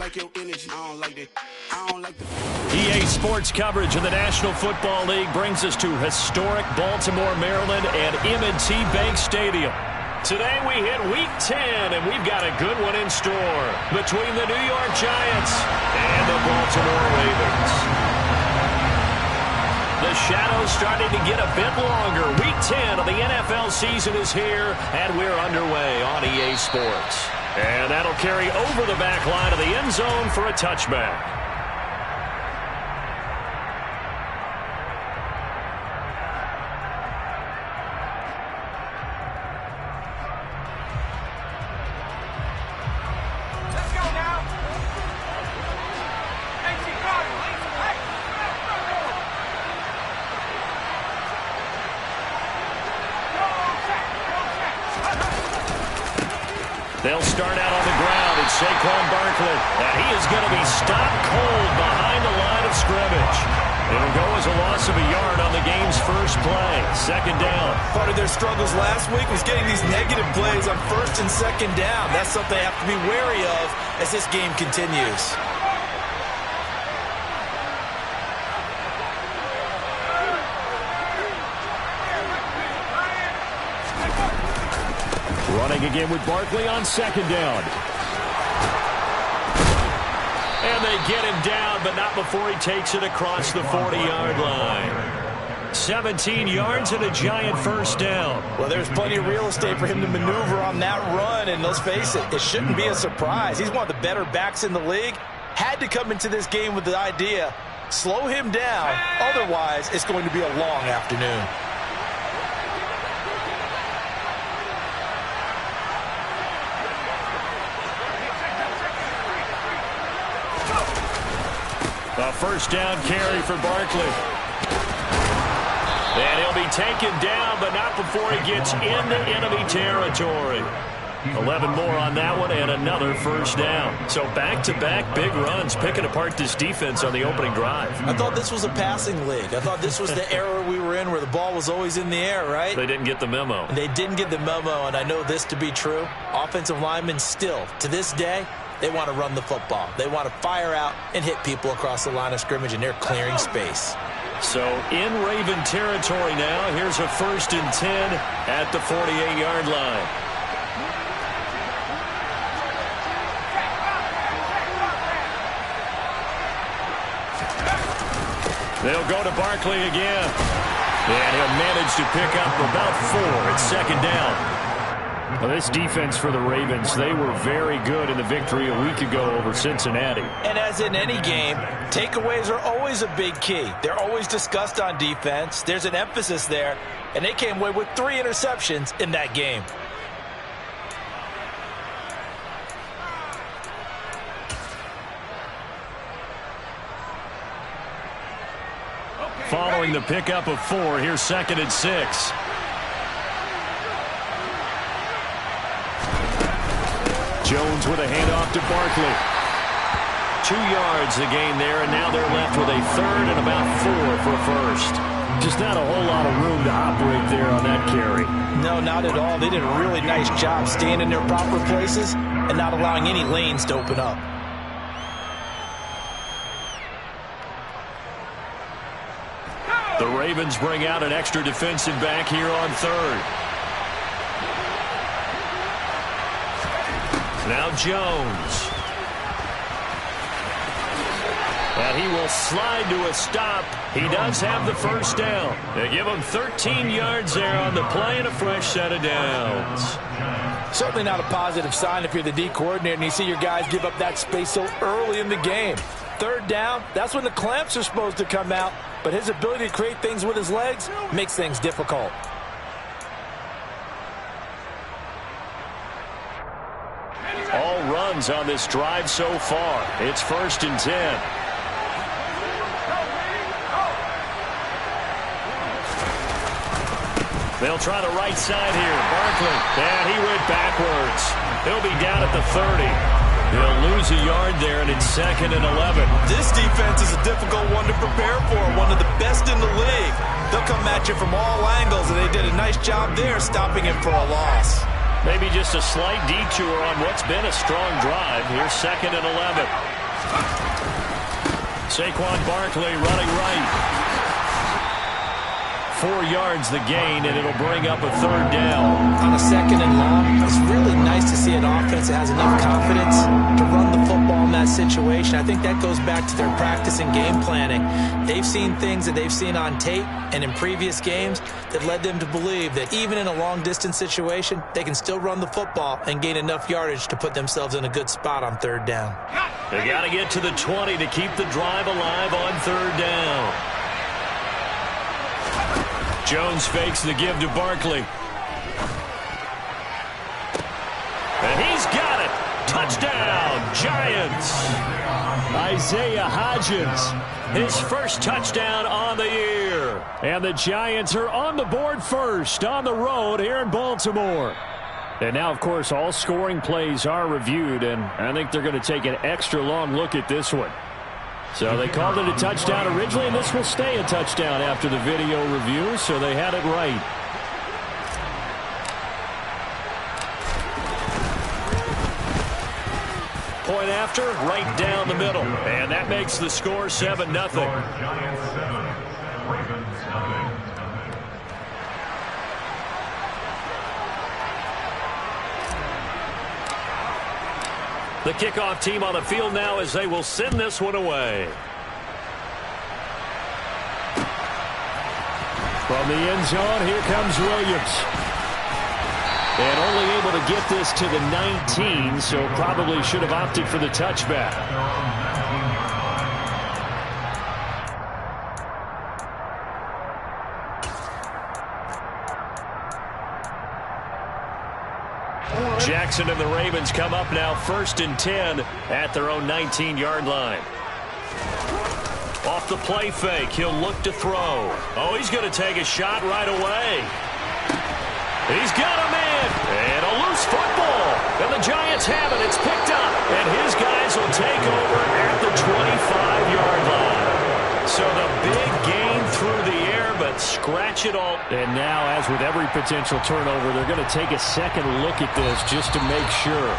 like your energy. I don't like that. I don't like the... EA Sports coverage of the National Football League brings us to historic Baltimore, Maryland and M&T Bank Stadium. Today we hit Week 10, and we've got a good one in store between the New York Giants and the Baltimore Ravens. The shadow's starting to get a bit longer. Week 10 of the NFL season is here, and we're underway on EA Sports. And that'll carry over the back line of the end zone for a touchback. They'll start out on the ground. It's Saquon Barkley. And he is going to be stopped cold behind the line of scrimmage. It'll go as a loss of a yard on the game's first play. Second down. Part of their struggles last week was getting these negative plays on first and second down. That's something they have to be wary of as this game continues. Running again with Barkley on second down. And they get him down, but not before he takes it across the 40-yard line. 17 yards and a giant first down. Well, there's plenty of real estate for him to maneuver on that run, and let's face it, it shouldn't be a surprise. He's one of the better backs in the league. Had to come into this game with the idea, slow him down, otherwise it's going to be a long afternoon. A first down carry for Barkley. And he'll be taken down, but not before he gets into enemy territory. 11 more on that one and another first down. So back-to-back big runs, picking apart this defense on the opening drive. I thought this was a passing league. I thought this was the era we were in where the ball was always in the air, right? They didn't get the memo. They didn't get the memo, and I know this to be true. Offensive linemen still, to this day, they want to run the football. They want to fire out and hit people across the line of scrimmage, and they're clearing space. So in Raven territory now, here's a 1st and 10 at the 48-yard line. They'll go to Barkley again. And he'll manage to pick up about 4 at second down. Well, this defense for the Ravens, they were very good in the victory a week ago over Cincinnati. And as in any game, takeaways are always a big key. They're always discussed on defense. There's an emphasis there, and they came away with 3 interceptions in that game. Following the pickup of 4, here's 2nd and 6. Jones with a handoff to Barkley. 2 yards the gain there, and now they're left with a 3rd and about 4 for a first. Just not a whole lot of room to operate there on that carry. No, not at all. They did a really nice job staying in their proper places and not allowing any lanes to open up. The Ravens bring out an extra defensive back here on 3rd. Now Jones. And he will slide to a stop. He does have the first down. They give him 13 yards there on the play and a fresh set of downs. Certainly not a positive sign if you're the D coordinator and you see your guys give up that space so early in the game. 3rd down, that's when the clamps are supposed to come out, but his ability to create things with his legs makes things difficult. All runs on this drive so far. It's 1st and 10. They'll try the right side here. Barkley, and he went backwards. He'll be down at the 30. He'll lose a yard there, and it's 2nd and 11. This defense is a difficult one to prepare for, one of the best in the league. They'll come at you from all angles, and they did a nice job there stopping him for a loss. Maybe just a slight detour on what's been a strong drive. Here's 2nd and 11. Saquon Barkley running right. 4 yards the gain, and it'll bring up a 3rd down. On a 2nd and long, it's really nice to see an offense that has enough confidence to run the football in that situation. I think that goes back to their practice and game planning. They've seen things that they've seen on tape and in previous games that led them to believe that even in a long-distance situation, they can still run the football and gain enough yardage to put themselves in a good spot on 3rd down. They got to get to the 20 to keep the drive alive on 3rd down. Jones fakes the give to Barkley. And he's got it. Touchdown, Giants. Isaiah Hodgins, his first touchdown on the year. And the Giants are on the board first on the road here in Baltimore. And now, of course, all scoring plays are reviewed, and I think they're going to take an extra long look at this one. So they called it a touchdown originally, and this will stay a touchdown after the video review, so they had it right. Point after, right down the middle. And that makes the score 7-0. The kickoff team on the field now as they will send this one away. From the end zone, here comes Williams. And only able to get this to the 19, so probably should have opted for the touchback. Jackson and the Ravens come up now 1st and 10 at their own 19-yard line. Off the play fake, he'll look to throw. Oh, he's going to take a shot right away. He's got him in. And a loose football. And the Giants have it. It's picked up. And his guys will take over at the 25-yard line. So the big gain through the air, but scratch it all. And now, as with every potential turnover, they're going to take a second look at this just to make sure.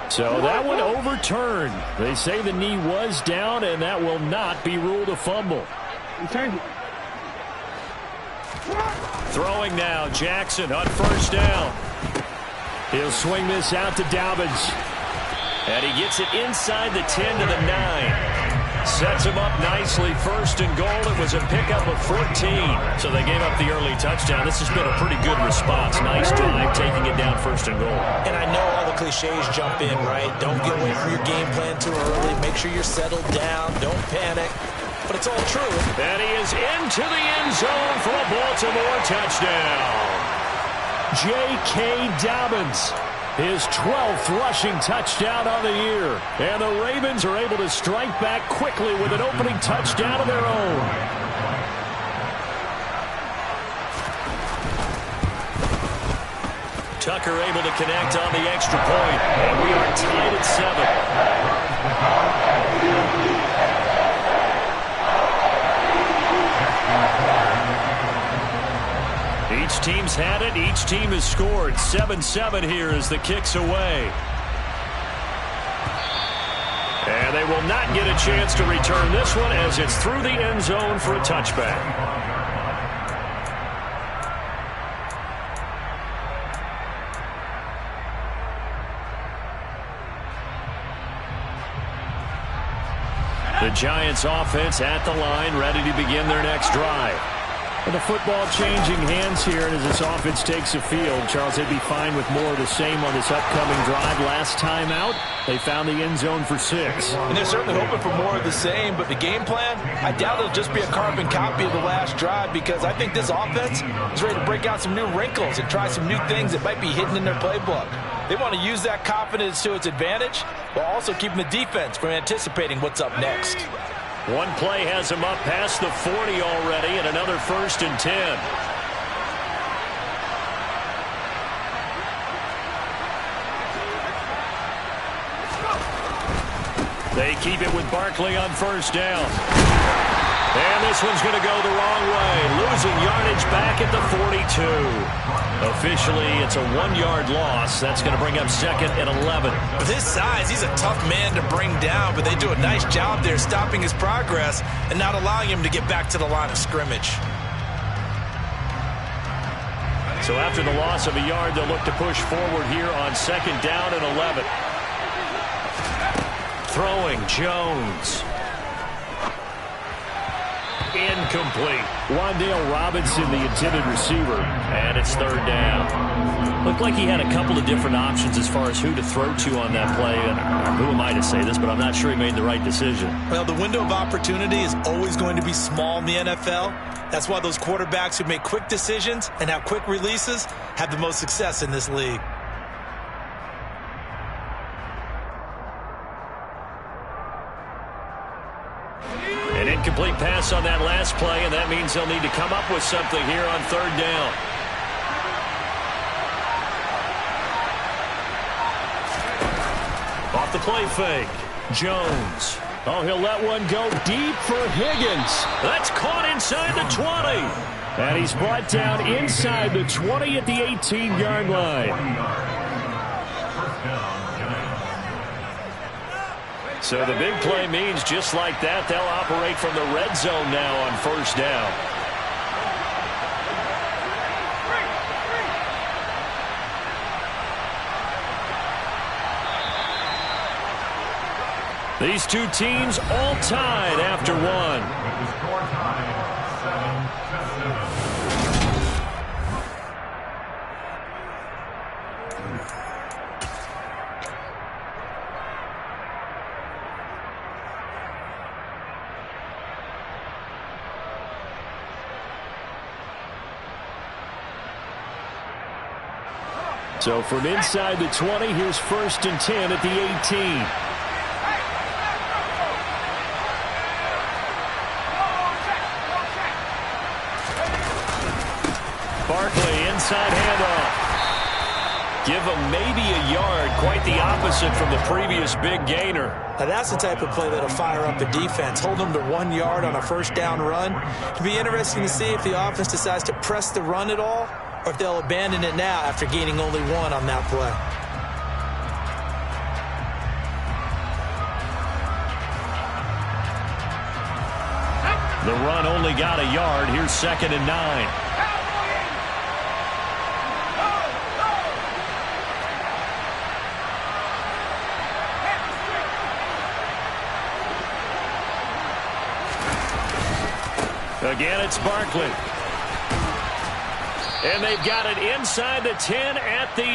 So that one overturned. They say the knee was down, and that will not be ruled a fumble. Throwing now, Jackson on 1st down. He'll swing this out to Dobbins. And he gets it inside the 10 to the 9. Sets him up nicely, 1st and goal. It was a pickup of 14. So they gave up the early touchdown. This has been a pretty good response. Nice drive, taking it down 1st and goal. And I know all the cliches jump in, right? Don't get away from your game plan too early. Make sure you're settled down. Don't panic. But it's all true. And he is into the end zone for a Baltimore touchdown. J.K. Dobbins, his 12th rushing touchdown on the year. And the Ravens are able to strike back quickly with an opening touchdown of their own. Tucker able to connect on the extra point. And we are tied at 7. Each team's had it. Each team has scored. 7-7 here as the kick's away. And they will not get a chance to return this one as it's through the end zone for a touchback. The Giants offense at the line, ready to begin their next drive. And the football changing hands here, and as this offense takes the field, Charles, they'd be fine with more of the same on this upcoming drive. Last time out, they found the end zone for 6. And they're certainly hoping for more of the same, but the game plan, I doubt it'll just be a carbon copy of the last drive, because I think this offense is ready to break out some new wrinkles and try some new things that might be hidden in their playbook. They want to use that confidence to its advantage, while also keeping the defense from anticipating what's up next. One play has him up past the 40 already, and another 1st and 10. They keep it with Barkley on first down. And this one's going to go the wrong way, losing yardage back at the 42. Officially, it's a 1-yard loss. That's going to bring up second and 11. With his size, he's a tough man to bring down, but they do a nice job there stopping his progress and not allowing him to get back to the line of scrimmage. So after the loss of a yard, they'll look to push forward here on second down and 11. Throwing Jones. Incomplete. Wan'Dale Robinson, the intended receiver, and it's third down. Looked like he had a couple of different options as far as who to throw to on that play. And who am I to say this, but I'm not sure he made the right decision. Well, the window of opportunity is always going to be small in the NFL. That's why those quarterbacks who make quick decisions and have quick releases have the most success in this league. An incomplete pass on that last play, and that means they'll need to come up with something here on third down. Off the play fake. Jones. Oh, he'll let one go deep for Higgins. That's caught inside the 20. And he's brought down inside the 20 at the 18-yard line. So the big play means just like that, they'll operate from the red zone now on first down. These two teams all tied after one. So from inside the 20, here's first and 10 at the 18. Barkley, inside handoff. Give him maybe a yard, quite the opposite from the previous big gainer. Now that's the type of play that'll fire up a defense. Hold them to 1 yard on a first down run. It'll be interesting to see if the offense decides to press the run at all, or if they'll abandon it now after gaining only 1 on that play. The run only got a yard. Here's second and 9. Again, it's Barkley. And they've got it inside the 10 at the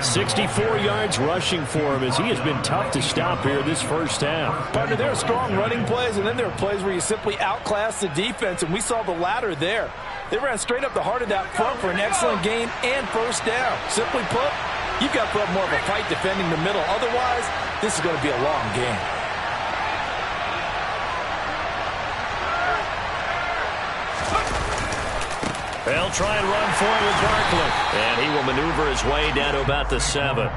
8. 64 yards rushing for him as he has been tough to stop here this first half. Partner, there are strong running plays, and then there are plays where you simply outclass the defense, and we saw the latter there. They ran straight up the heart of that front for an excellent gain and first down. Simply put, you've got to put up more of a fight defending the middle. Otherwise, this is going to be a long game. They'll try and run for it with Barkley. And he will maneuver his way down to about the 7.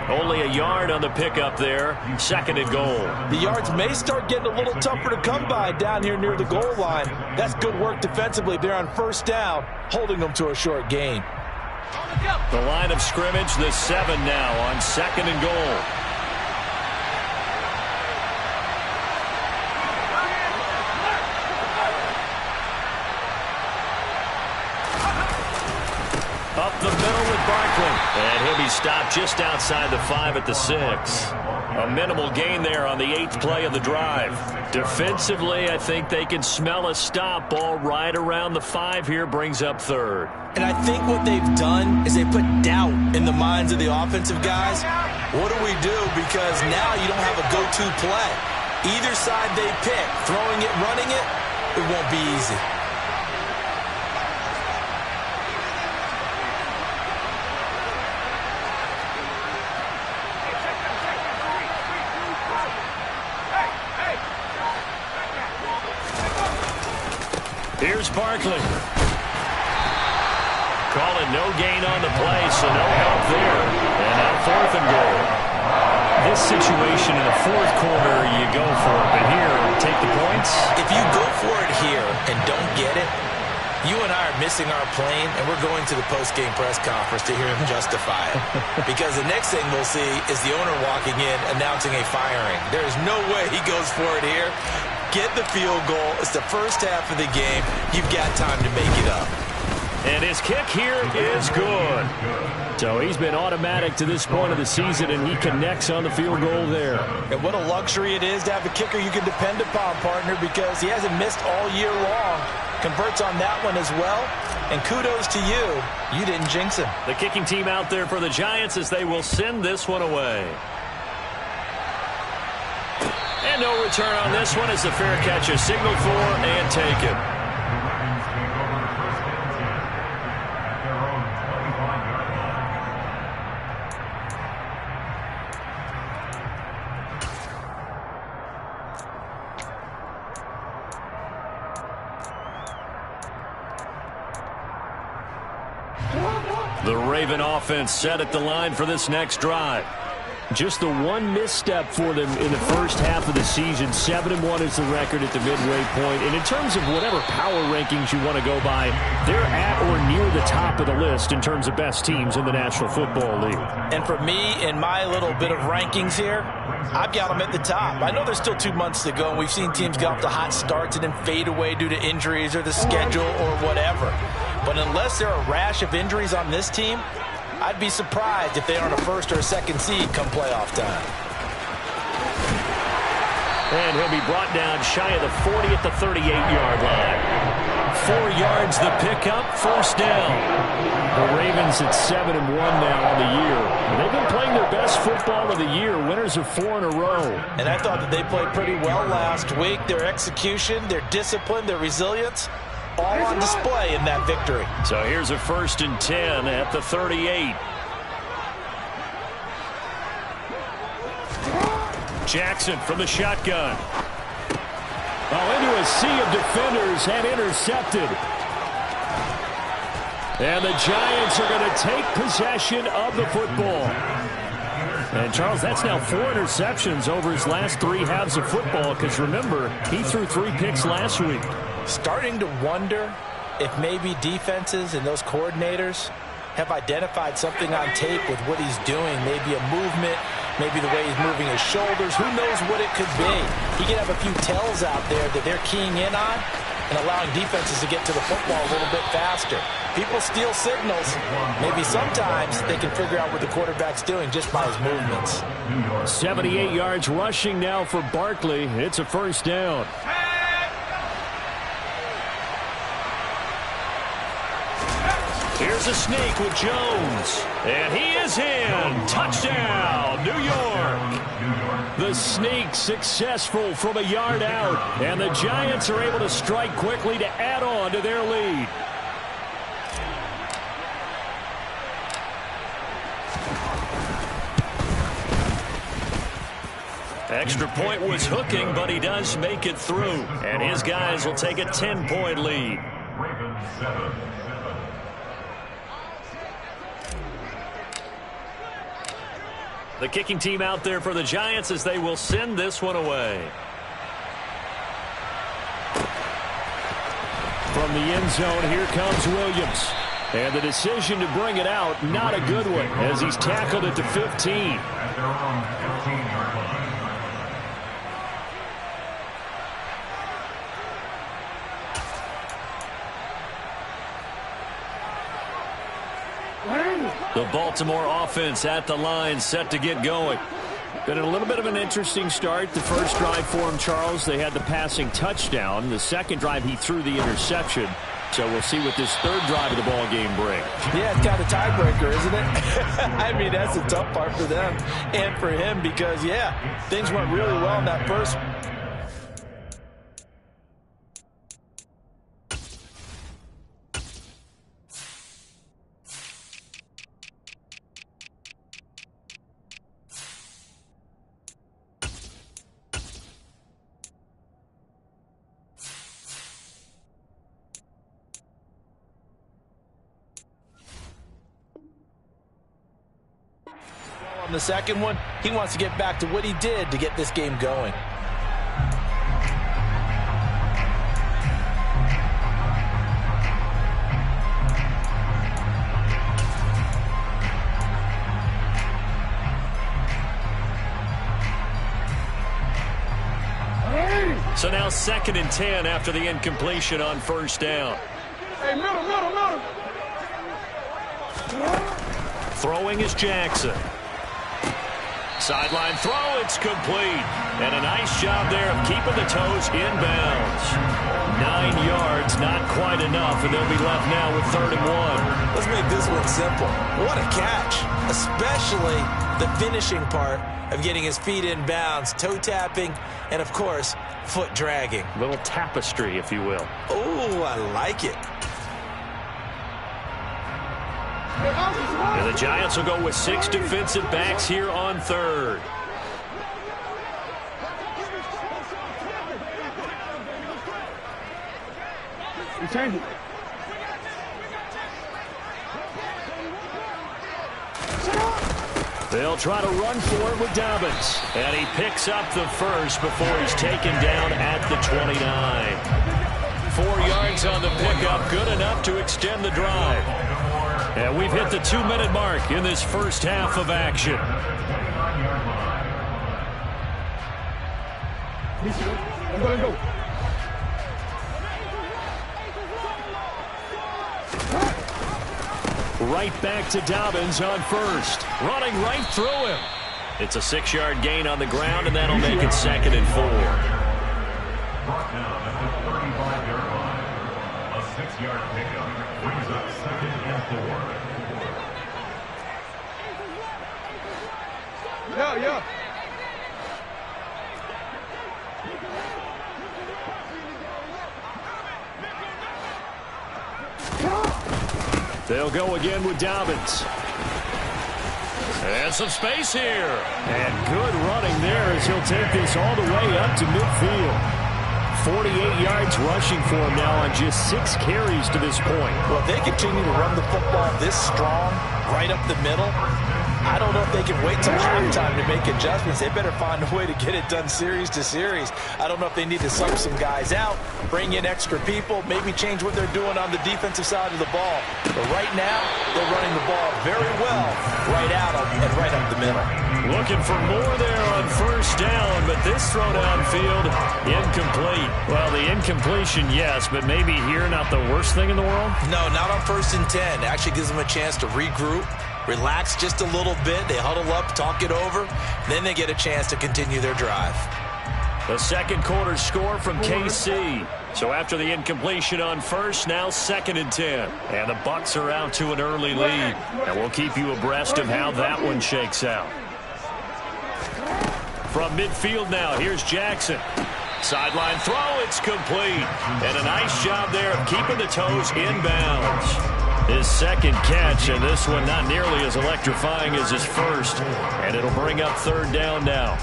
Only a yard on the pickup there. Second and goal. The yards may start getting a little tougher to come by down here near the goal line. That's good work defensively there on first down, holding them to a short gain. The line of scrimmage, the 7 now on second and goal. Up the middle with Barkley. And he'll be stopped just outside the 5 at the 6. A minimal gain there on the 8th play of the drive. Defensively, I think they can smell a stop. Ball right around the 5 here brings up third. And I think what they've done is they put doubt in the minds of the offensive guys. What do we do? Because now you don't have a go-to play. Either side they pick, throwing it, running it, it won't be easy. Here's Barkley. Call it no gain on the play, so no help there. And now 4th and goal. this situation in the fourth quarter, you go for it. But here, take the points. If you go for it here and don't get it, you and I are missing our plane, and we're going to the post-game press conference to hear him justify it. Because the next thing we'll see is the owner walking in announcing a firing. There is no way he goes for it here. Get the field goal. It's the first half of the game. You've got time to make it up. And his kick here is good. So he's been automatic to this point of the season, and he connects on the field goal there. And what a luxury it is to have a kicker you can depend upon, partner, because he hasn't missed all year long. Converts on that one as well. And kudos to you. You didn't jinx him. The kicking team out there for the Giants as they will send this one away. And no return on this one as the fair catch is signaled for and taken. The Raven offense set at the line for this next drive. Just the one misstep for them in the first half of the season. 7-1 is the record at the midway point. And in terms of whatever power rankings you want to go by, they're at or near the top of the list in terms of best teams in the National Football League. And for me, in my little bit of rankings here, I've got them at the top. I know there's still 2 months to go, and we've seen teams get off to hot starts and then fade away due to injuries or the schedule or whatever. But unless there are a rash of injuries on this team, I'd be surprised if they aren't a first or a second seed come playoff time. And he'll be brought down shy of the 40 at the 38-yard line. 4 yards the pickup, first down. The Ravens at 7-1 now on the year. They've been playing their best football of the year. Winners of 4 in a row. And I thought that they played pretty well last week. Their execution, their discipline, their resilience, all on display in that victory. So here's a 1st and 10 at the 38. Jackson from the shotgun. Into a sea of defenders and intercepted. And the Giants are going to take possession of the football. And, Charles, that's now 4 interceptions over his last 3 halves of football, because, remember, he threw 3 picks last week. Starting to wonder if maybe defenses and those coordinators have identified something on tape with what he's doing. Maybe a movement, maybe the way he's moving his shoulders. Who knows what it could be? He could have a few tells out there that they're keying in on and allowing defenses to get to the football a little bit faster. People steal signals. Maybe sometimes they can figure out what the quarterback's doing just by his movements. 78 yards rushing now for Barkley. It's a first down. Here's a sneak with Jones. And he is in. Touchdown, New York. The sneak successful from a yard out. And the Giants are able to strike quickly to add on to their lead. Extra point was hooking, but he does make it through. And his guys will take a 10-point lead. The kicking team out there for the Giants as they will send this one away. From the end zone, here comes Williams. And the decision to bring it out, not a good one, as he's tackled at the 15. The Baltimore offense at the line, set to get going. Been a little bit of an interesting start. The first drive for him, Charles, they had the passing touchdown. The second drive, he threw the interception. So we'll see what this third drive of the ball game brings. Yeah, it's kind of a tiebreaker, isn't it? I mean, that's the tough part for them and for him because, yeah, things went really well in that first. in the second one. He wants to get back to what he did to get this game going. So now 2nd and 10 after the incompletion on first down. Hey, middle. Throwing is Jackson. Sideline throw, it's complete. And a nice job there of keeping the toes inbounds. 9 yards, not quite enough, and they'll be left now with 3rd and 1. Let's make this one simple. What a catch, especially the finishing part of getting his feet in bounds, toe tapping, and of course, foot dragging. Little tapestry, if you will. Oh, I like it. And the Giants will go with 6 defensive backs here on 3rd. Change it. They'll try to run for it with Dobbins. And he picks up the first before he's taken down at the 29. 4 yards on the pickup, good enough to extend the drive. And we've hit the 2-minute mark in this first half of action. Let's go. Right back to Dobbins on first. Running right through him. It's a 6-yard gain on the ground, and that'll make it 2nd and 4. Brought down at the 35-yard line. A 6-yard pickup brings up 2nd and 4. Yeah. They'll go again with Dobbins. And some space here. And good running there as he'll take this all the way up to midfield. 48 yards rushing for him now on just 6 carries to this point. Well, if they continue to run the football this strong, right up the middle, I don't know if they can wait till halftime to make adjustments. They better find a way to get it done series to series. I don't know if they need to sub some guys out, bring in extra people, maybe change what they're doing on the defensive side of the ball. But right now, they're running the ball very well right out and right up the middle. Looking for more there on first down, but this throw downfield, incomplete. Well, the incompletion, yes, but maybe here not the worst thing in the world? No, not on 1st and 10. It actually gives them a chance to regroup, relax just a little bit. They huddle up, talk it over. Then they get a chance to continue their drive. The second quarter score from KC. So after the incompletion on first, now 2nd and 10. And the Bucs are out to an early lead. And we'll keep you abreast of how that one shakes out. From midfield now, here's Jackson. Sideline throw, it's complete. And a nice job there of keeping the toes inbounds. His second catch, and this one not nearly as electrifying as his first. And it'll bring up 3rd down now.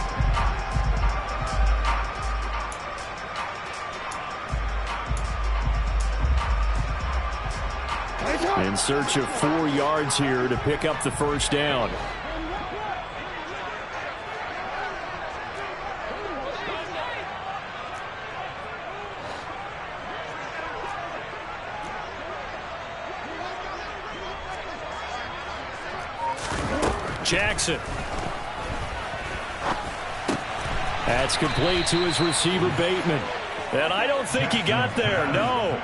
In search of 4 yards here to pick up the first down. Jackson. That's complete to his receiver, Bateman. And I don't think he got there, no.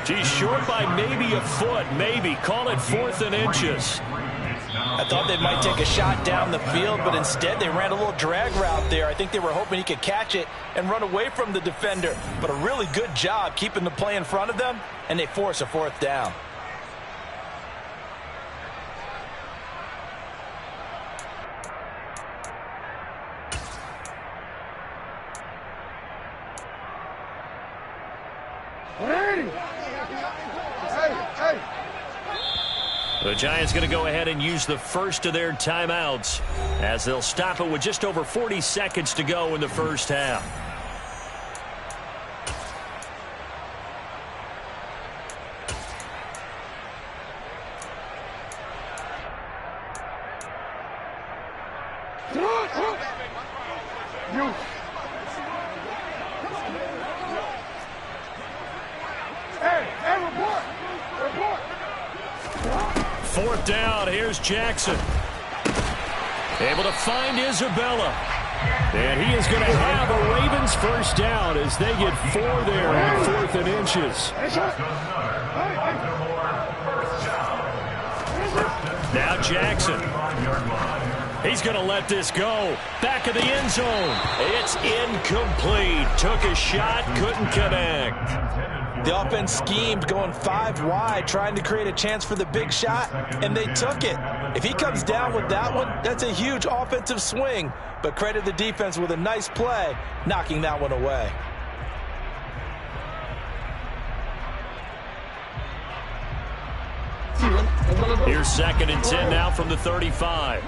He's short by maybe a foot, maybe. Call it 4th and inches. I thought they might take a shot down the field, but instead they ran a little drag route there. I think they were hoping he could catch it and run away from the defender. But a really good job keeping the play in front of them, and they force a 4th down. The Giants going to go ahead and use the first of their timeouts as they'll stop it with just over 40 seconds to go in the first half. down. Here's Jackson. Able to find Isabella. And he is going to have a Ravens first down as they get 4 there on 4th and inches. Now Jackson. He's going to let this go. Back of the end zone. It's incomplete. Took a shot, couldn't connect. The offense schemed, going 5 wide, trying to create a chance for the big shot, and they took it. If he comes down with that one, that's a huge offensive swing. But credit the defense with a nice play, knocking that one away. Here's 2nd and 10 now from the 35.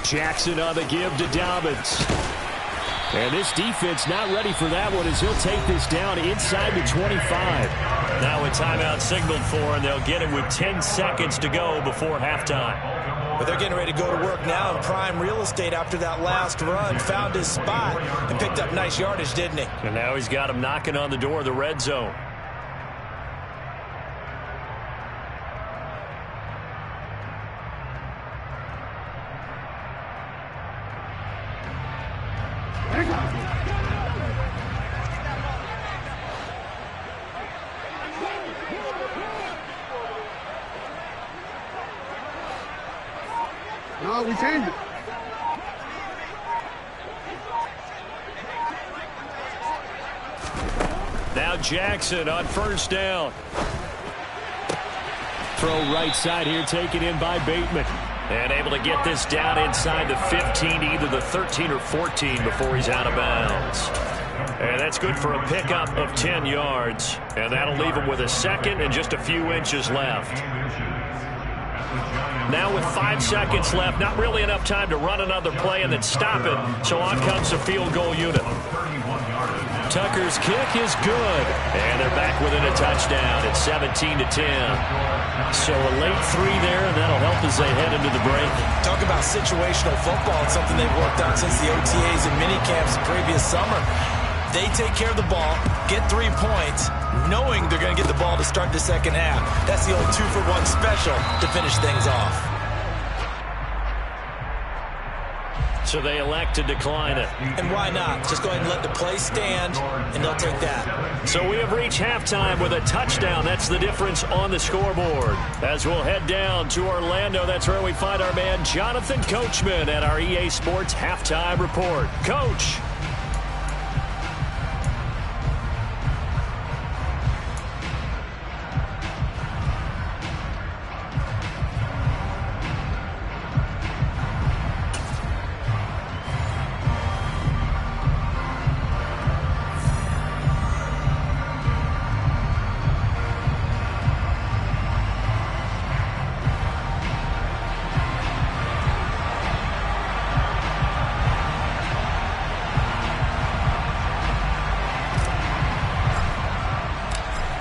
Jackson on the give to Dobbins. And this defense not ready for that one as he'll take this down inside the 25. Now a timeout signaled for, and they'll get it with 10 seconds to go before halftime. But they're getting ready to go to work now in prime real estate after that last run. Found his spot and picked up nice yardage, didn't he? And now he's got him knocking on the door of the red zone. No, we changed it. Now Jackson on first down. Throw right side here, taken in by Bateman. And able to get this down inside the 15, either the 13 or 14 before he's out of bounds. And that's good for a pickup of 10 yards. And that'll leave him with a 2nd and just a few inches left. Now with 5 seconds left, not really enough time to run another play and then stop it. So on comes the field goal unit. Tucker's kick is good. And they're back within a touchdown at 17-10. So a late 3 there, and that'll help as they head into the break. Talk about situational football. It's something they've worked on since the OTAs and mini camps the previous summer. They take care of the ball, get 3 points, knowing they're going to get the ball to start the second half. That's the old 2-for-1 special to finish things off. So they elect to decline it. And why not? Just go ahead and let the play stand, and they'll take that. So we have reached halftime with a touchdown. That's the difference on the scoreboard. As we'll head down to Orlando, that's where we find our man Jonathan Coachman at our EA Sports Halftime Report. Coach.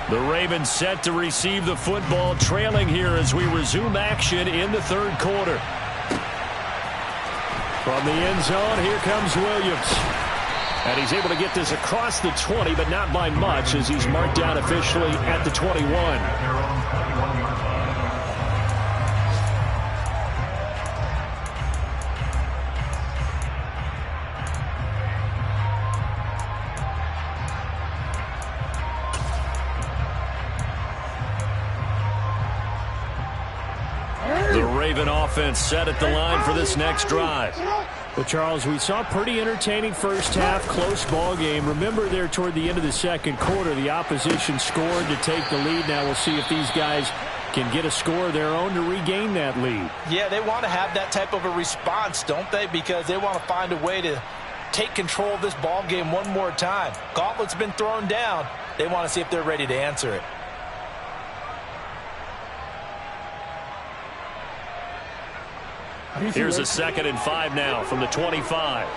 The Ravens set to receive the football, trailing here as we resume action in the 3rd quarter. From the end zone, here comes Williams. And he's able to get this across the 20, but not by much as he's marked down officially at the 21. The Raven offense set at the line for this next drive. But, Charles, we saw a pretty entertaining first half, close ball game. Remember there toward the end of the 2nd quarter, the opposition scored to take the lead. Now we'll see if these guys can get a score of their own to regain that lead. Yeah, they want to have that type of a response, don't they? Because they want to find a way to take control of this ball game one more time. Gauntlet's been thrown down. They want to see if they're ready to answer it. Here's a 2nd and 5 now from the 25.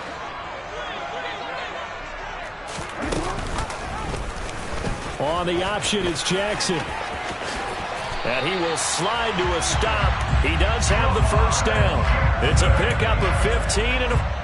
On the option is Jackson. And he will slide to a stop. He does have the first down. It's a pickup of 15 and a...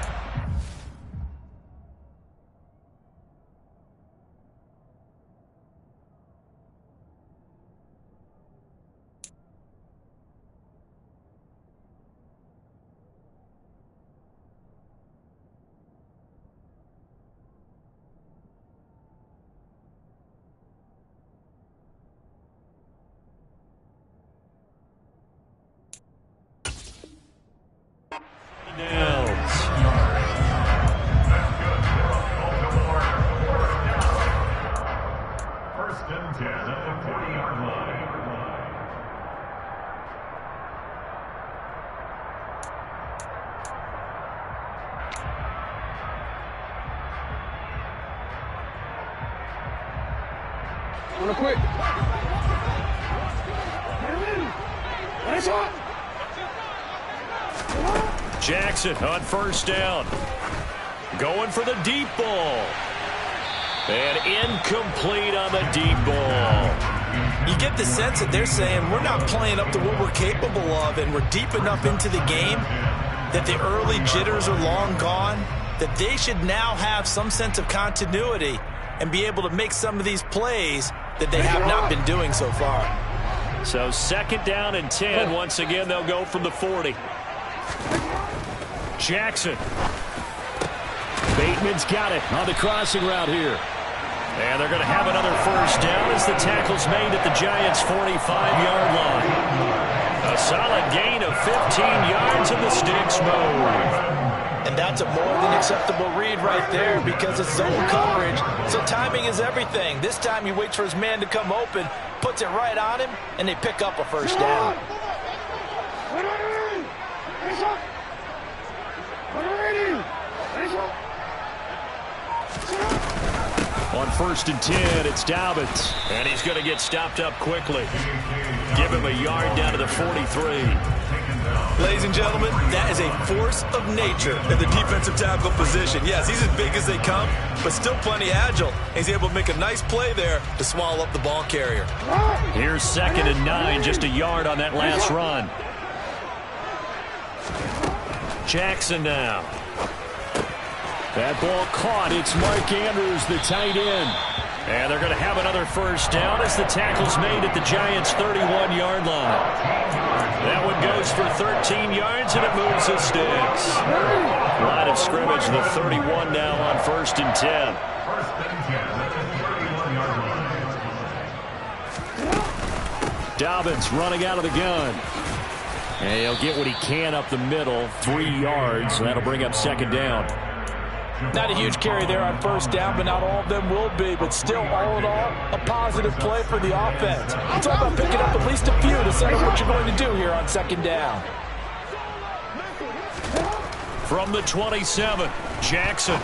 First and 10 at the 40-yard line. On the quick. Jackson on first down. Going for the deep ball. And incomplete on the deep ball. You get the sense that they're saying we're not playing up to what we're capable of, and we're deep enough into the game that the early jitters are long gone, that they should now have some sense of continuity and be able to make some of these plays that they have not been doing so far. So second down and 10. Once again, they'll go from the 40. Jackson. Bateman's got it on the crossing route here. And they're going to have another first down as the tackle's made at the Giants' 45-yard line. A solid gain of 15 yards and the sticks move. And that's a more than acceptable read right there because it's zone coverage, so timing is everything. This time he waits for his man to come open, puts it right on him, and they pick up a first down. On first and 10, it's Dobbins. And he's going to get stopped up quickly. Give him a yard down to the 43. Ladies and gentlemen, that is a force of nature in the defensive tackle position. Yes, he's as big as they come, but still plenty agile. He's able to make a nice play there to swallow up the ball carrier. Here's second and 9, just a yard on that last run. Jackson now. That ball caught. It's Mark Andrews, the tight end. And they're going to have another first down as the tackle's made at the Giants' 31-yard line. That one goes for 13 yards, and it moves the sticks. Line of scrimmage, the 31 now on first and 10. First and 10 at the 31-yard line. Dobbins running out of the gun. And he'll get what he can up the middle, 3 yards. That'll bring up second down. Not a huge carry there on first down, but not all of them will be. But still, all in all, a positive play for the offense. It's all about picking up at least a few to set up what you're going to do here on second down. From the 27, Jackson.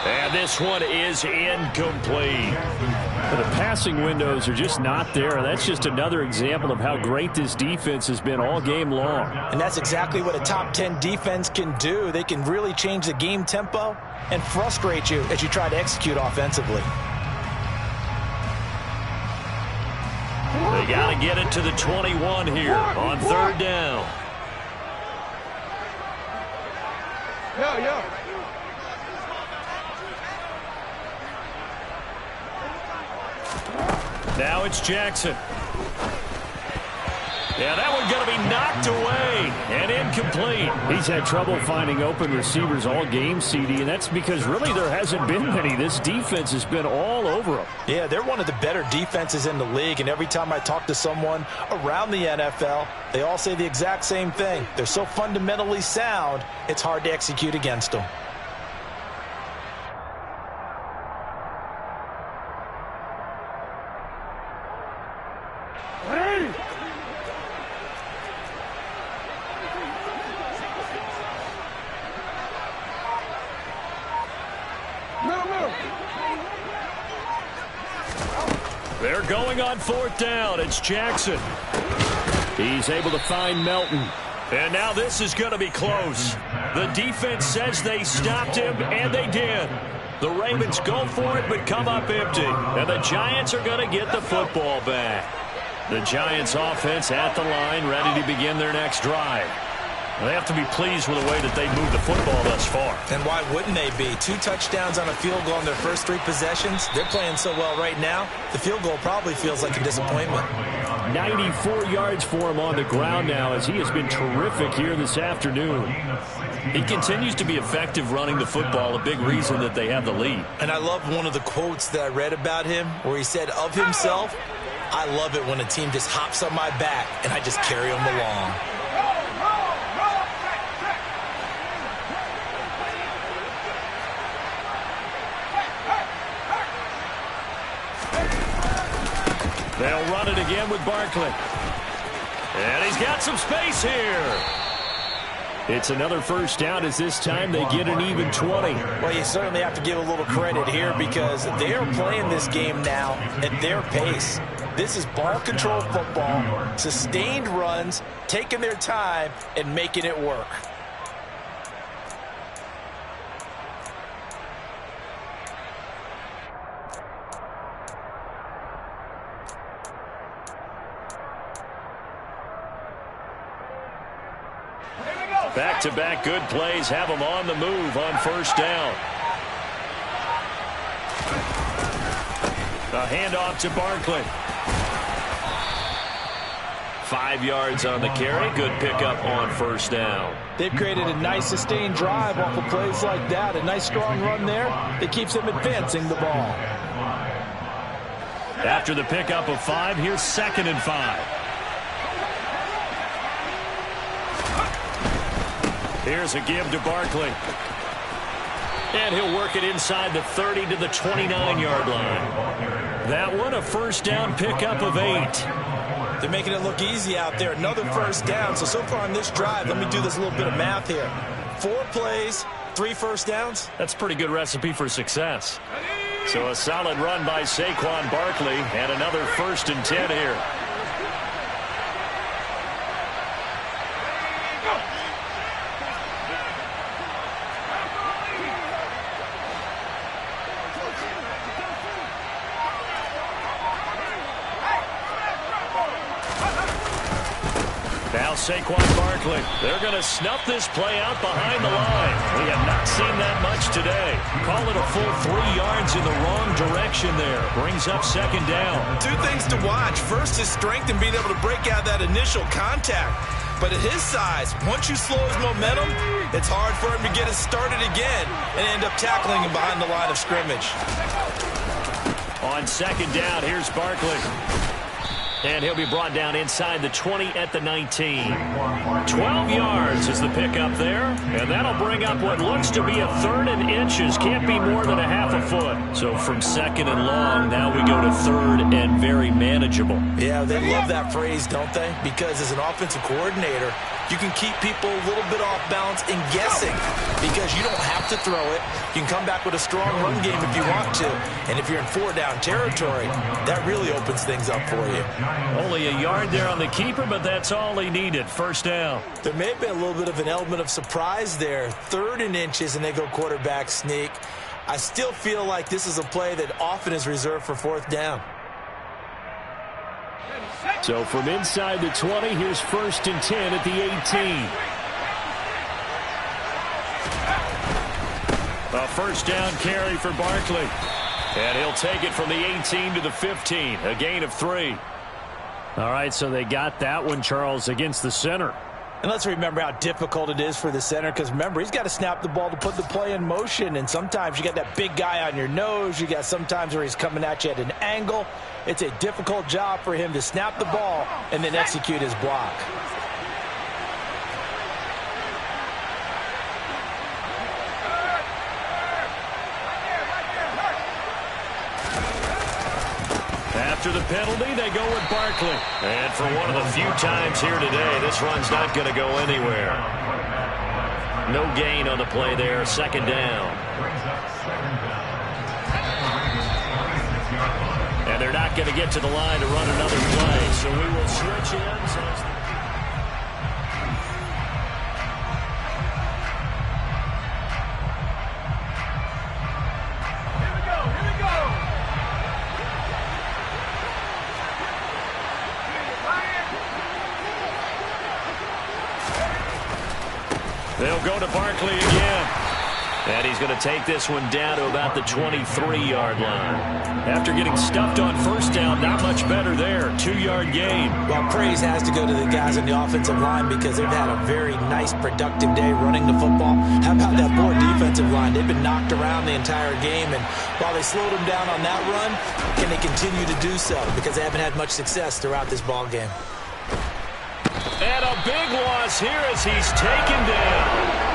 And this one is incomplete. The passing windows are just not there. That's just another example of how great this defense has been all game long. And that's exactly what a top 10 defense can do. They can really change the game tempo and frustrate you as you try to execute offensively. They got to get it to the 21 here on third down. Yeah. Now it's Jackson. Yeah, that one's going to be knocked away and incomplete. He's had trouble finding open receivers all game, CD, and that's because really there hasn't been many. This defense has been all over them. Yeah, they're one of the better defenses in the league, and every time I talk to someone around the NFL, they all say the exact same thing. They're so fundamentally sound, it's hard to execute against them. They're going on fourth down. It's Jackson. He's able to find Melton. And now this is going to be close. The defense says they stopped him, and they did. The Ravens go for it but come up empty. And the Giants are going to get the football back. The Giants offense at the line, ready to begin their next drive. They have to be pleased with the way that they moved the football thus far. And why wouldn't they be? 2 touchdowns on a field goal in their first 3 possessions. They're playing so well right now, the field goal probably feels like a disappointment. 94 yards for him on the ground now as he has been terrific here this afternoon. He continues to be effective running the football, a big reason that they have the lead. And I love one of the quotes that I read about him where he said of himself, "I love it when a team just hops on my back and I just carry them along." They'll run it again with Barkley. And he's got some space here. It's another first down as this time they get an even 20. Well, you certainly have to give a little credit here because they are playing this game now at their pace. This is ball control football, sustained runs, taking their time and making it work. Back-to-back good plays have them on the move on first down. A handoff to Barkley. 5 yards on the carry. Good pickup on first down. They've created a nice sustained drive off of plays like that. A nice strong run there that keeps them advancing the ball. After the pickup of 5, here's 2nd and 5. Here's a give to Barkley. And he'll work it inside the 30 to the 29-yard line. That one a first down pickup of 8. They're making it look easy out there. Another first down. So far on this drive, let me do this little bit of math here. 4 plays, 3 first downs. That's a pretty good recipe for success. So a solid run by Saquon Barkley and another 1st and 10 here. Now Saquon Barkley. They're going to snuff this play out behind the line. We have not seen that much today. Call it a full 3 yards in the wrong direction there. Brings up 2nd down. 2 things to watch. First, his strength and being able to break out that initial contact. But at his size, once you slow his momentum, it's hard for him to get it started again and end up tackling him behind the line of scrimmage. On 2nd down, here's Barkley. And he'll be brought down inside the 20 at the 19. 12 yards is the pickup there. And that'll bring up what looks to be a 3rd and inches. Can't be more than a half a foot. So from 2nd and long, now we go to 3rd and very manageable. Yeah, they love that phrase, don't they? Because as an offensive coordinator, you can keep people a little bit off balance and guessing because you don't have to throw it. You can come back with a strong run game if you want to. And if you're in 4-down territory, that really opens things up for you. Only a yard there on the keeper, but that's all he needed. First down. There may have been a little bit of an element of surprise there. 3rd and inches, and they go quarterback sneak. I still feel like this is a play that often is reserved for 4th down. So from inside the 20, here's 1st and 10 at the 18. A first down carry for Barkley. And he'll take it from the 18 to the 15. A gain of 3. All right, so they got that one, Charles, against the center. And let's remember how difficult it is for the center because, remember, he's got to snap the ball to put the play in motion. And sometimes you got that big guy on your nose. You got sometimes where he's coming at you at an angle. It's a difficult job for him to snap the ball and then execute his block. After the penalty, they go with Barkley. And for one of the few times here today, this run's not going to go anywhere. No gain on the play there. 2nd down. And they're not going to get to the line to run another play. So we will switch ends. He'll go to Barkley again. And he's going to take this one down to about the 23-yard line. After getting stuffed on first down, not much better there. 2-yard gain. Well, praise has to go to the guys on the offensive line because they've had a very nice, productive day running the football. How about that poor defensive line? They've been knocked around the entire game, and while they slowed them down on that run, can they continue to do so? Because they haven't had much success throughout this ball game. And a big loss here as he's taken down.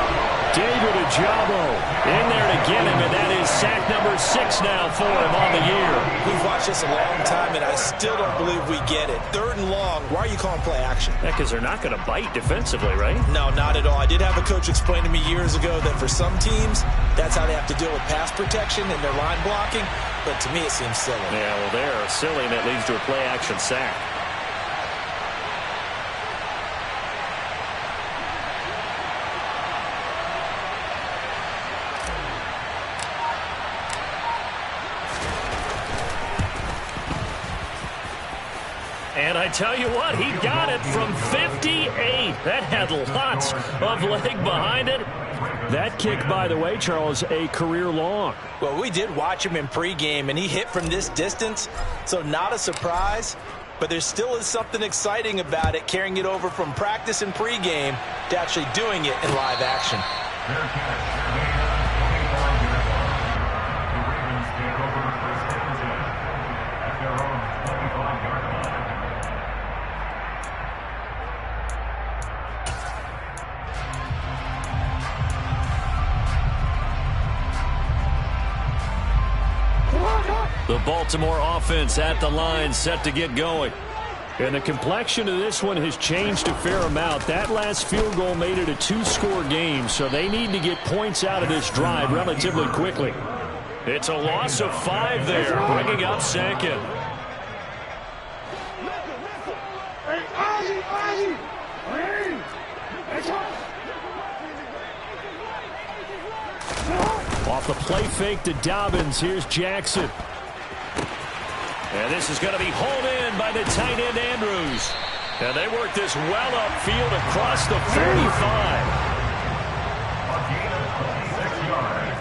David Ojabo in there to get him, and that is sack number 6 now for him on the year. We've watched this a long time, and I still don't believe we get it. 3rd and long, why are you calling play action? Yeah, because they're not going to bite defensively, right? No, not at all. I did have a coach explain to me years ago that for some teams, that's how they have to deal with pass protection and their line blocking, but to me it seems silly. Yeah, well, they're silly, and that leads to a play action sack. And I tell you what, he got it from 58. That had lots of leg behind it. That kick, by the way, Charles, a career long. Well, we did watch him in pregame, and he hit from this distance, so not a surprise. But there still is something exciting about it, carrying it over from practice and pregame to actually doing it in live action. The Baltimore offense at the line, set to get going. And the complexion of this one has changed a fair amount. That last field goal made it a 2-score game, so they need to get points out of this drive relatively quickly. It's a loss of 5 there, bringing up 2nd. Off the play fake to Dobbins, here's Jackson. And this is going to be hauled in by the tight end Andrews. And they work this well upfield across the 45. A gain of 26 yards.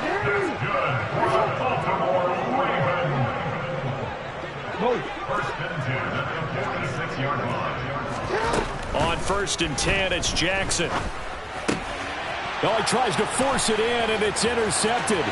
That's good for the Baltimore Ravens. 1st and 10 at the 46-yard line. On 1st and 10, it's Jackson. Oh, he tries to force it in, and it's intercepted.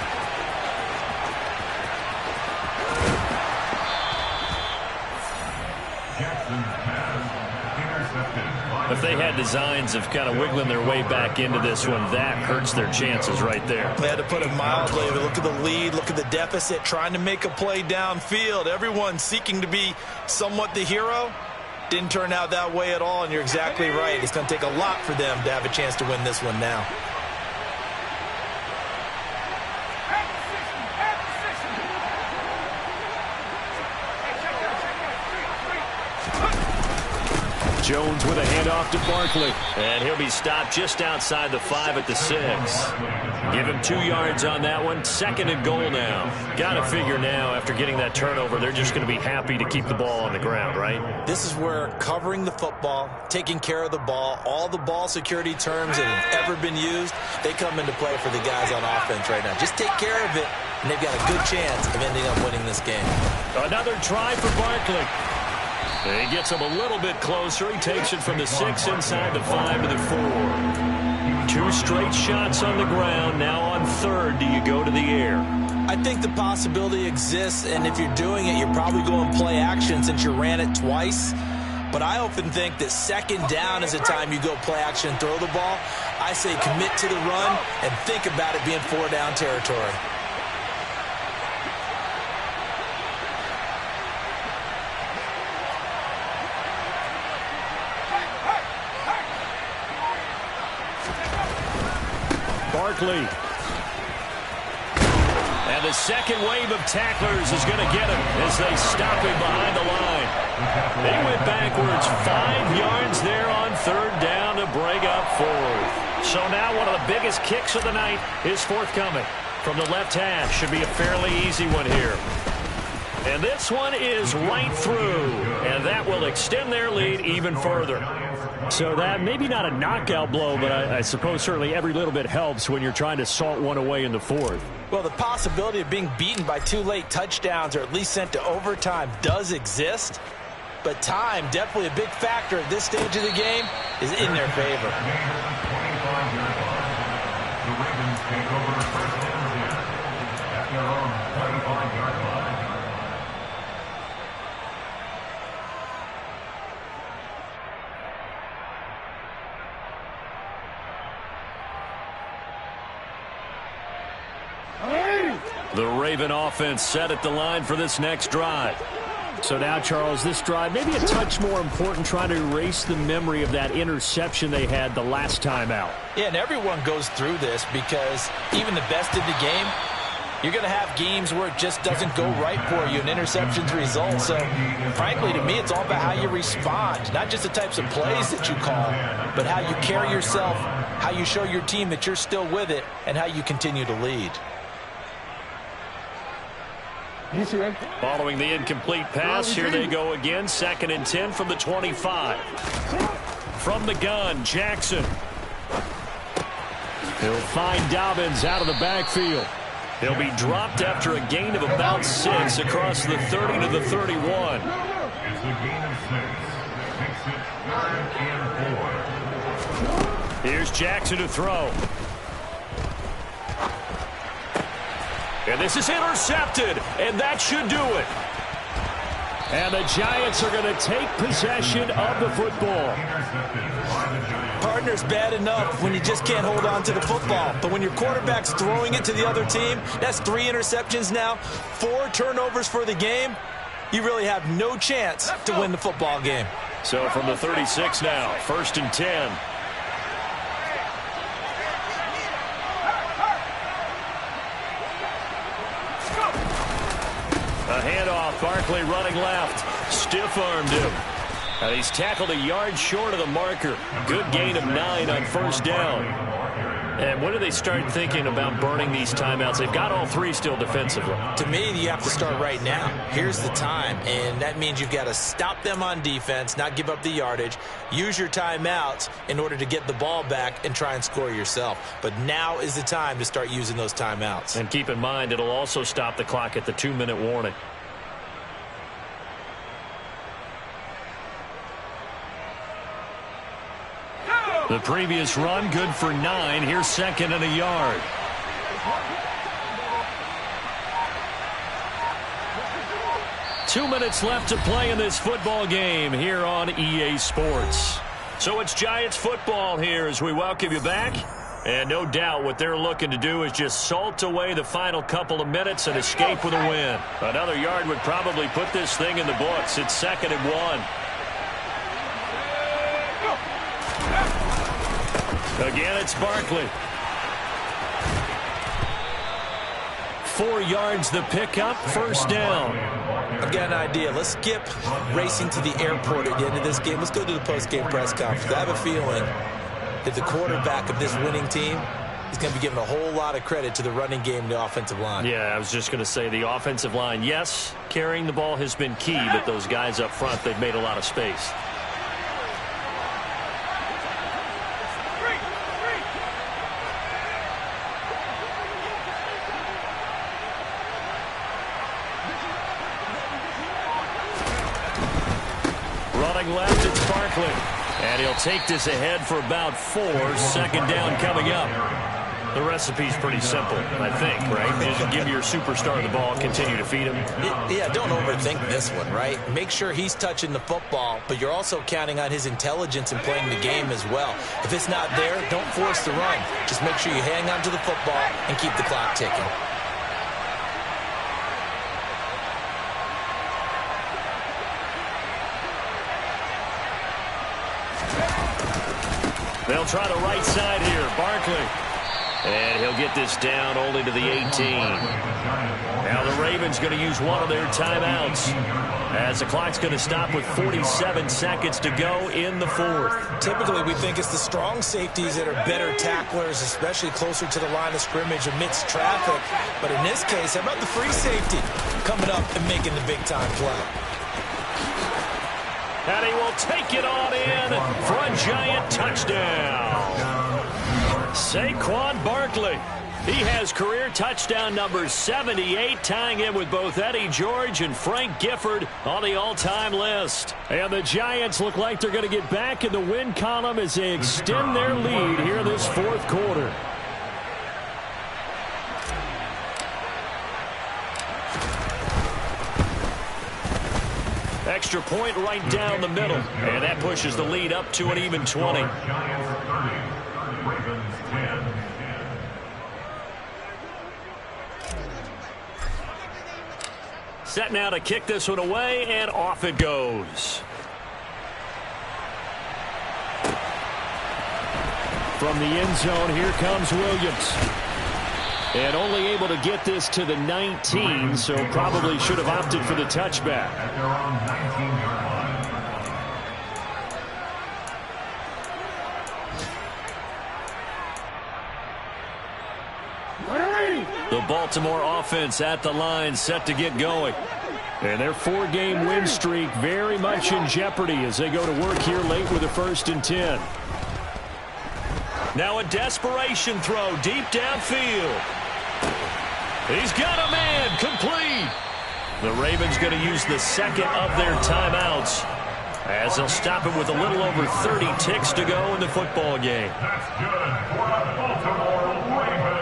If they had designs of kind of wiggling their way back into this one, that hurts their chances right there. They had to put it mildly. Look at the lead, look at the deficit, trying to make a play downfield. Everyone seeking to be somewhat the hero. Didn't turn out that way at all, and you're exactly right. It's going to take a lot for them to have a chance to win this one now. Jones with a handoff to Barkley. And he'll be stopped just outside the 5 at the 6. Give him 2 yards on that one. 2nd and goal now. Got to figure now, after getting that turnover, they're just going to be happy to keep the ball on the ground, right? This is where covering the football, taking care of the ball, all the ball security terms that have ever been used, they come into play for the guys on offense right now. Just take care of it, and they've got a good chance of ending up winning this game. Another try for Barkley. He gets him a little bit closer. He takes it from the 6 inside the 5 to the 4. 2 straight shots on the ground. Now on 3rd, do you go to the air? I think the possibility exists, and if you're doing it, you're probably going play action since you ran it twice. But I often think that 2nd down is the time you go play action and throw the ball. I say commit to the run and think about it being 4-down territory. Barkley. And the second wave of tacklers is going to get him as they stop him behind the line. They went backwards 5 yards there on 3rd down to bring up 4th. So now one of the biggest kicks of the night is forthcoming from the left hash. Should be a fairly easy one here. And this one is right through, and that will extend their lead even further. So that maybe not a knockout blow, but I suppose certainly every little bit helps when you're trying to salt one away in the fourth. Well, the possibility of being beaten by 2 late touchdowns or at least sent to overtime does exist, but time, definitely a big factor at this stage of the game, is in their favor. The Ravens take over first and 10 at their own 25-yard line. The Raven offense set at the line for this next drive. So now, Charles, this drive maybe a touch more important, trying to erase the memory of that interception they had the last time out. Yeah, and everyone goes through this because even the best in the game, you're going to have games where it just doesn't go right for you, and interceptions result. So, frankly, to me, it's all about how you respond, not just the types of plays that you call, but how you carry yourself, how you show your team that you're still with it, and how you continue to lead. Following the incomplete pass, here they go again. 2nd and 10 from the 25. From the gun, Jackson. He'll find Dobbins out of the backfield. He'll be dropped after a gain of about 6 across the 30 to the 31. It's a gain of 6. Makes it 3rd and 4. Here's Jackson to throw. And this is intercepted, and that should do it. And the Giants are going to take possession of the football. Partner's bad enough when you just can't hold on to the football. But when your quarterback's throwing it to the other team, that's 3 interceptions now, 4 turnovers for the game. You really have no chance to win the football game. So from the 36 now, 1st and 10. A handoff, Barkley running left. Stiff-armed him. And he's tackled a yard short of the marker. Good gain of 9 on 1st down. And when do they start thinking about burning these timeouts? They've got all 3 still defensively. To me, you have to start right now. Here's the time, and that means you've got to stop them on defense, not give up the yardage, use your timeouts in order to get the ball back and try and score yourself. But now is the time to start using those timeouts. And keep in mind, it'll also stop the clock at the 2-minute warning. The previous run, good for 9. Here's 2nd and a yard. Two minutes left to play in this football game here on EA Sports. So it's Giants football here as we welcome you back. And no doubt what they're looking to do is just salt away the final couple of minutes and escape with a win. Another yard would probably put this thing in the books. It's 2nd and 1. Again, it's Barkley. 4 yards the pickup, 1st down. I've got an idea. Let's skip racing to the airport at the end of this game. Let's go to the post-game press conference. I have a feeling that the quarterback of this winning team is going to be given a whole lot of credit to the running game and the offensive line. Yeah, I was just going to say the offensive line, yes, carrying the ball has been key, but those guys up front, they've made a lot of space. Left, it's Barkley. And he'll take this ahead for about 4. 2nd down coming up. The recipe's pretty simple, I think, right? Just give your superstar the ball, continue to feed him. Yeah, don't overthink this one, right? Make sure he's touching the football, but you're also counting on his intelligence in playing the game as well. If it's not there, don't force the run. Just make sure you hang on to the football and keep the clock ticking. They'll try the right side here. Barkley. And he'll get this down only to the 18. Now the Ravens going to use one of their timeouts as the clock's going to stop with 47 seconds to go in the 4th. Typically, we think it's the strong safeties that are better tacklers, especially closer to the line of scrimmage amidst traffic. But in this case, how about the free safety? coming up and making the big-time play. And he will take it on in for a Giant touchdown. Saquon Barkley. He has career touchdown number 78, tying in with both Eddie George and Frank Gifford on the all-time list. And the Giants look like they're going to get back in the win column as they extend their lead here in this fourth quarter. Extra point right down the middle. And that pushes the lead up to an even 20. Giants 30, Ravens 10. Set now to kick this one away, and off it goes. From the end zone, here comes Williams. And only able to get this to the 19, so probably should have opted for the touchback. At their own 19-yard line. The Baltimore offense at the line, set to get going. And their four-game win streak very much in jeopardy as they go to work here late with a 1st and 10. Now a desperation throw deep downfield. He's got a man, complete. The Ravens going to use the second of their timeouts as they'll stop it with a little over 30 ticks to go in the football game. That's good for the Baltimore Ravens.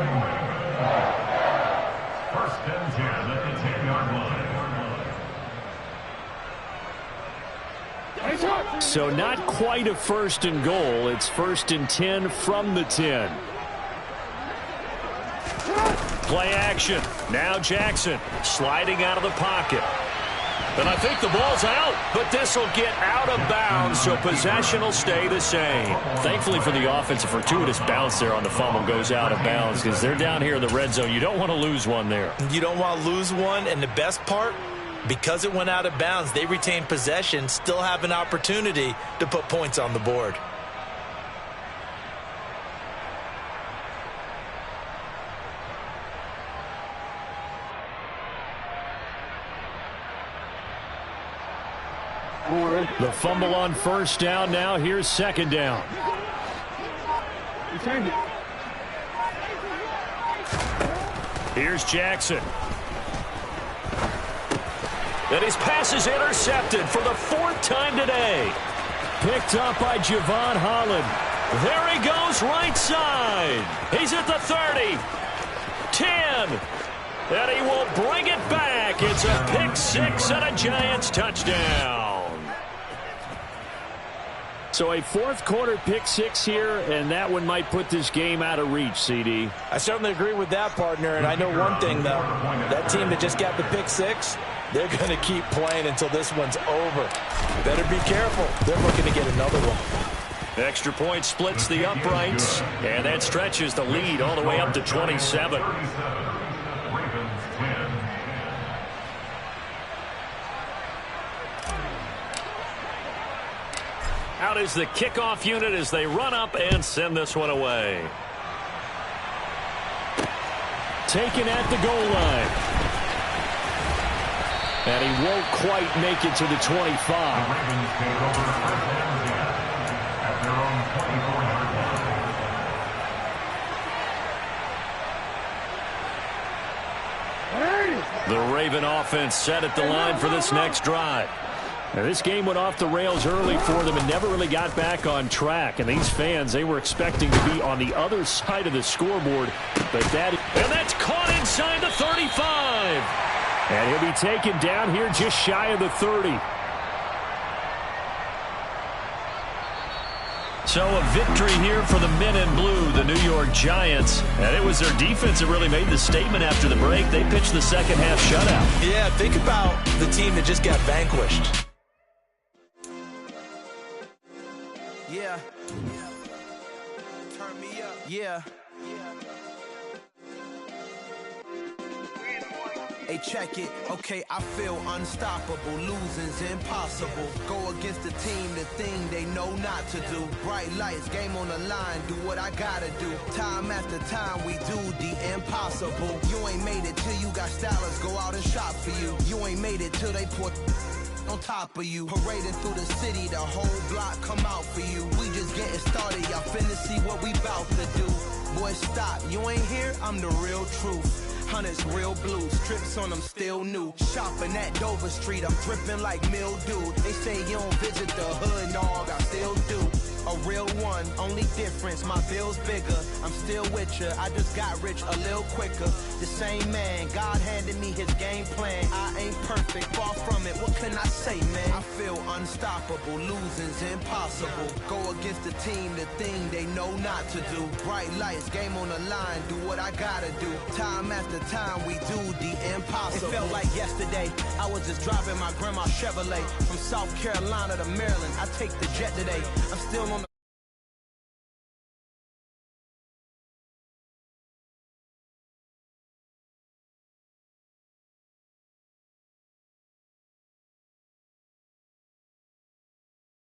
1st and 10 at the 10-yard line. So not quite a 1st and goal. It's 1st and 10 from the 10. Play action. Now Jackson sliding out of the pocket. And I think the ball's out, but this will get out of bounds, so possession will stay the same. Thankfully for the offense, a fortuitous bounce there on the fumble goes out of bounds because they're down here in the red zone. You don't want to lose one there. You don't want to lose one, and the best part, because it went out of bounds, they retain possession, still have an opportunity to put points on the board. The fumble on 1st down. Now here's 2nd down. Here's Jackson. And his pass is intercepted for the 4th time today. Picked up by Javon Holland. There he goes right side. He's at the 30. 10. And he will bring it back. It's a pick 6 and a Giants touchdown. So a 4th quarter pick 6 here, and that one might put this game out of reach, CD. I certainly agree with that, partner, and I know one thing, though. That team that just got the pick 6, they're going to keep playing until this one's over. Better be careful. They're looking to get another one. Extra point splits the uprights, and that stretches the lead all the way up to 27. Ravens 10. Out is the kickoff unit as they run up and send this one away. Taken at the goal line. And he won't quite make it to the 25. The Ravens take over 1st and 10 at their own 24-yard line. The Raven offense set at the line for this next drive. Now, this game went off the rails early for them and never really got back on track. And these fans, they were expecting to be on the other side of the scoreboard. But that's caught inside the 35. And he'll be taken down here just shy of the 30. So a victory here for the men in blue, the New York Giants. And it was their defense that really made the statement after the break. They pitched the second half shutout. Yeah, think about the team that just got vanquished. Yeah. Turn me up. Yeah. Hey, check it. Okay, I feel unstoppable. Losing's impossible. Go against the team, the thing they know not to do. Bright lights, game on the line. Do what I gotta do. Time after time, we do the impossible. You ain't made it till you got stylers. Go out and shop for you. waited till they put on top of you. Parading through the city, the whole block come out for you. We just getting started, y'all finna see what we bout to do. Boy, stop, you ain't here, I'm the real truth. Hunters, real blues, strips on them still new. Shopping at Dover Street, I'm dripping like mildew. They say you don't visit the hood, dog, I still do. A real one, only difference, my bill's bigger. I'm still with ya, I just got rich a little quicker. The same man, God handed me his game plan. I ain't perfect, far from it, what can I say, man? I feel unstoppable, losing's impossible. Go against the team, the thing they know not to do. Bright lights, game on the line, do what I gotta do. Time after time, we do the impossible. It felt like yesterday, I was just driving my grandma's Chevrolet. From South Carolina to Maryland, I take the jet today. I'm still on